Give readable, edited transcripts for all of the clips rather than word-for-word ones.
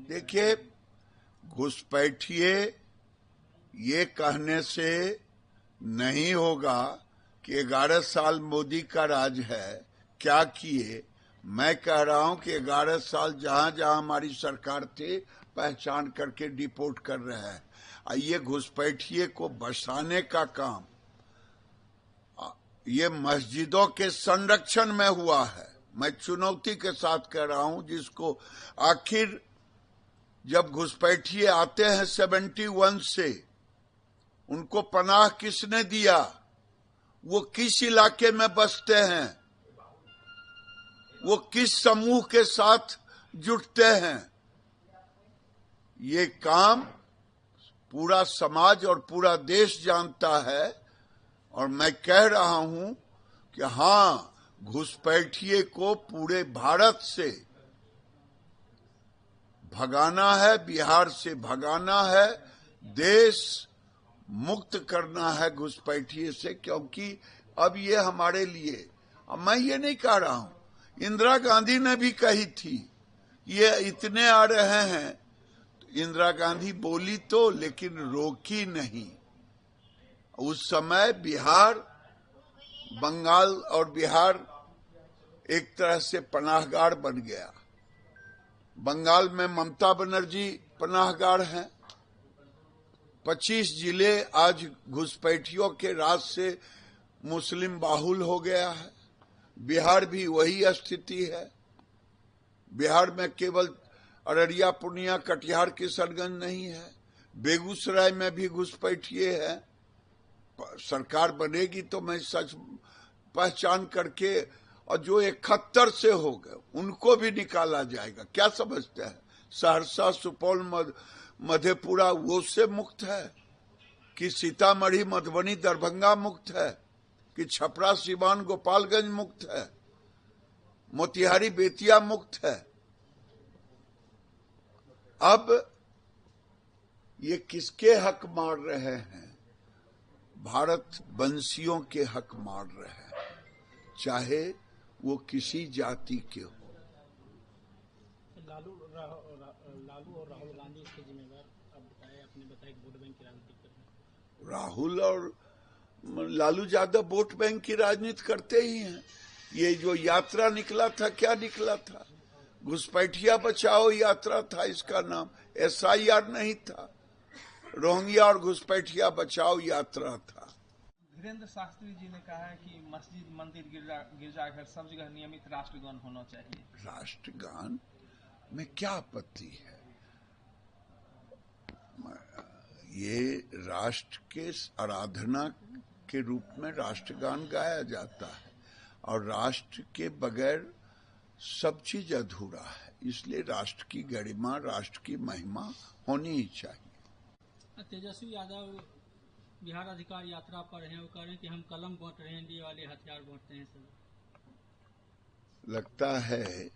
देखिए, घुसपैठिए ये कहने से नहीं होगा कि 11 साल मोदी का राज है, क्या किए। मैं कह रहा हूं कि 11 साल जहां जहां हमारी सरकार थी पहचान करके डिपोर्ट कर रहे हैं। ये घुसपैठिए को बसाने का काम ये मस्जिदों के संरक्षण में हुआ है। मैं चुनौती के साथ कह रहा हूं, जिसको आखिर जब घुसपैठिए आते हैं 71 से, उनको पनाह किसने दिया, वो किस इलाके में बसते हैं, वो किस समूह के साथ जुटते हैं, ये काम पूरा समाज और पूरा देश जानता है। और मैं कह रहा हूं कि हां, घुसपैठिए को पूरे भारत से भगाना है, बिहार से भगाना है, देश मुक्त करना है घुसपैठिए से, क्योंकि अब ये हमारे लिए, अब मैं ये नहीं कह रहा हूं, इंदिरा गांधी ने भी कही थी ये इतने आ रहे हैं, तो इंदिरा गांधी बोली तो, लेकिन रोकी नहीं। उस समय बिहार, बंगाल और बिहार एक तरह से पनाहगार बन गया। बंगाल में ममता बनर्जी पनाहगार हैं। 25 जिले आज घुसपैठियों के राज से मुस्लिम बाहुल हो गया है। बिहार भी वही स्थिति है। बिहार में केवल अररिया, पूर्णिया, कटिहार, किशनगंज नहीं है, बेगूसराय में भी घुसपैठिए है। सरकार बनेगी तो मैं सच पहचान करके, और जो 71 से हो गए उनको भी निकाला जाएगा। क्या समझते हैं, सहरसा, सुपौल, मधेपुरा वो से मुक्त है कि सीतामढ़ी, मधुबनी, दरभंगा मुक्त है कि छपरा, सिवान, गोपालगंज मुक्त है, मोतिहारी, बेतिया मुक्त है। अब ये किसके हक मार रहे हैं? भारत वंशियों के हक मार रहे हैं, चाहे वो किसी जाति के हो। लालू और राहुल गांधी इसके जिम्मेदार आप बताए, आपने बताया वोट बैंक की राजनीति कर रहे हैं। राहुल और लालू यादव वोट बैंक की राजनीति करते ही हैं। ये जो यात्रा निकला था, क्या निकला था? घुसपैठिया बचाओ यात्रा था इसका नाम, SIR नहीं था। रोहिंग्या और घुसपैठिया बचाओ यात्रा था। धीरेन्द्र शास्त्री जी ने कहा है कि मस्जिद, मंदिर, गिरजाघर सब जगह नियमित राष्ट्रगान होना चाहिए। राष्ट्रगान में क्या आपत्ति है? ये राष्ट्र के आराधना के रूप में राष्ट्रगान गाया जाता है, और राष्ट्र के बगैर सब चीज अधूरा है। इसलिए राष्ट्र की गरिमा, राष्ट्र की महिमा होनी ही चाहिए। तेजस्वी यादव बिहार अधिकार यात्रा पर हैं, वो कह रहे हैं कि हम कलम बांट रहे हैं, ये वाले हथियार बांटते हैं सब। लगता है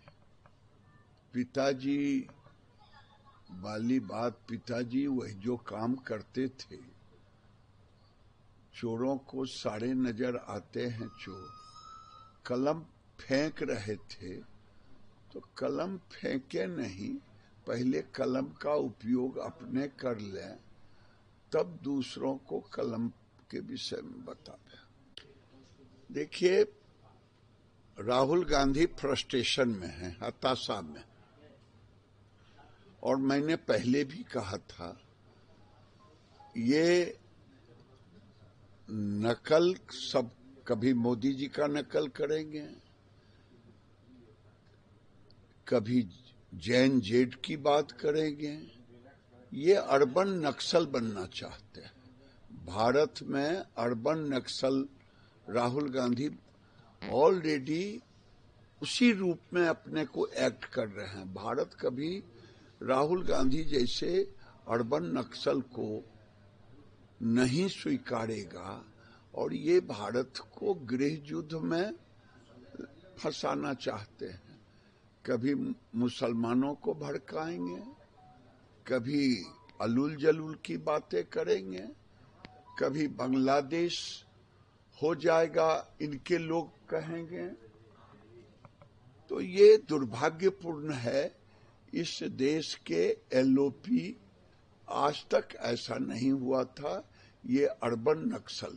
पिताजी वाली बात, पिताजी वही जो काम करते थे, चोरों को सारे नजर आते हैं चोर, कलम फेंक रहे थे तो कलम फेंके नहीं, पहले कलम का उपयोग अपने कर लें, तब दूसरों को कलम के विषय में बतावे। देखिए, राहुल गांधी फ्रस्ट्रेशन में है, हताशा में, और मैंने पहले भी कहा था ये नकल सब, कभी मोदी जी का नकल करेंगे, कभी जैन जेड की बात करेंगे। ये अर्बन नक्सल बनना चाहते हैं। भारत में अर्बन नक्सल राहुल गांधी ऑलरेडी उसी रूप में अपने को एक्ट कर रहे हैं। भारत कभी राहुल गांधी जैसे अर्बन नक्सल को नहीं स्वीकारेगा, और ये भारत को गृह युद्ध में फंसाना चाहते हैं। कभी मुसलमानों को भड़काएंगे, कभी अलूल जलूल की बातें करेंगे, कभी बांग्लादेश हो जाएगा इनके लोग कहेंगे। तो ये दुर्भाग्यपूर्ण है। इस देश के एलओपी आज तक ऐसा नहीं हुआ था। ये अर्बन नक्सल